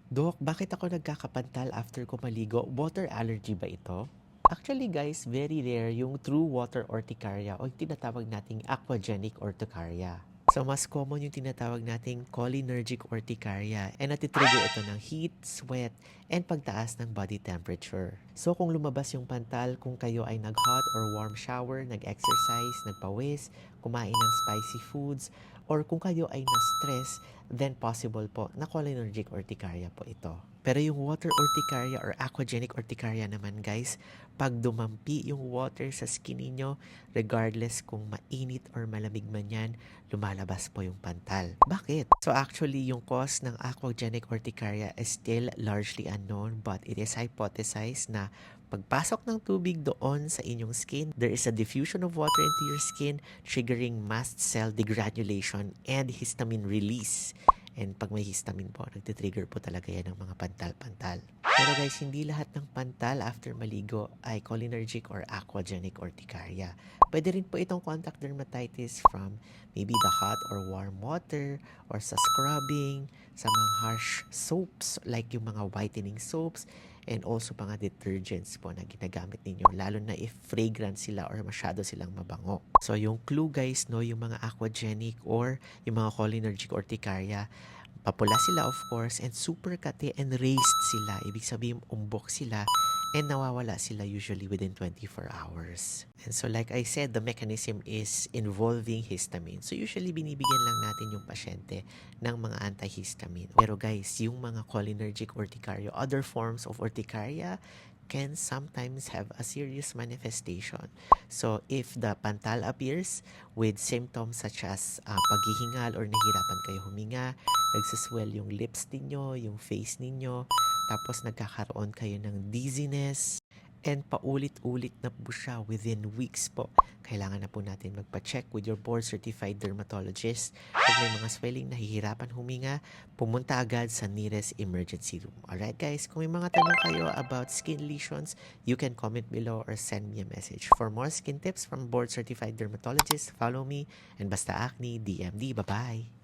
Dok, bakit ako nagkakapantal after ko maligo? Water allergy ba ito? Actually guys, very rare yung true water urticaria o yung tinatawag nating aquagenic urticaria. So mas common yung tinatawag nating cholinergic urticaria and natitrigger ito ng heat, sweat, and pagtaas ng body temperature. So kung lumabas yung pantal, kung kayo ay nag-hot or warm shower, nag-exercise, nagpawis, kumain ng spicy foods, or kung kayo ay na-stress, then possible po na cholinergic urticaria po ito. Pero yung water urticaria or aquagenic urticaria naman guys, pag dumampi yung water sa skin ninyo, regardless kung mainit or malamig man yan, lumalabas po yung pantal. Bakit? So actually, yung cause ng aquagenic urticaria is still largely unknown but it is hypothesized na pagpasok ng tubig doon sa inyong skin, there is a diffusion of water into your skin triggering mast cell degranulation and histamine release. And pag may histamine po, nagtitrigger po talaga yan ng mga pantal-pantal. Pero guys, hindi lahat ng pantal after maligo ay cholinergic or aquagenic urticaria. Pwede rin po itong contact dermatitis from maybe the hot or warm water or sa scrubbing, sa mga harsh soaps like yung mga whitening soaps and also mga detergents po na ginagamit ninyo lalo na if fragrant sila or masyado silang mabango. So yung clue guys, no, yung mga aquagenic or yung mga cholinergic urticaria, papula sila of course and super kate and raised sila. Ibig sabihin umbok sila and nawawala sila usually within 24 hours. And so like I said, the mechanism is involving histamine. So usually binibigyan lang natin yung pasyente ng mga antihistamine. Pero guys, yung mga cholinergic urticaria, other forms of urticaria can sometimes have a serious manifestation. So if the pantal appears with symptoms such as paghihingal or nahihirapan kayo huminga, nagsaswell yung lips ninyo, yung face ninyo, tapos nagkakaroon kayo ng dizziness, and paulit-ulit na po siya within weeks po. Kailangan na po natin magpa-check with your board-certified dermatologist. Kung may mga swelling, nahihirapan huminga, pumunta agad sa nearest emergency room. Alright guys, kung may mga tanong kayo about skin lesions, you can comment below or send me a message. For more skin tips from board-certified dermatologist, follow me and Basta Acne DMD. Bye-bye!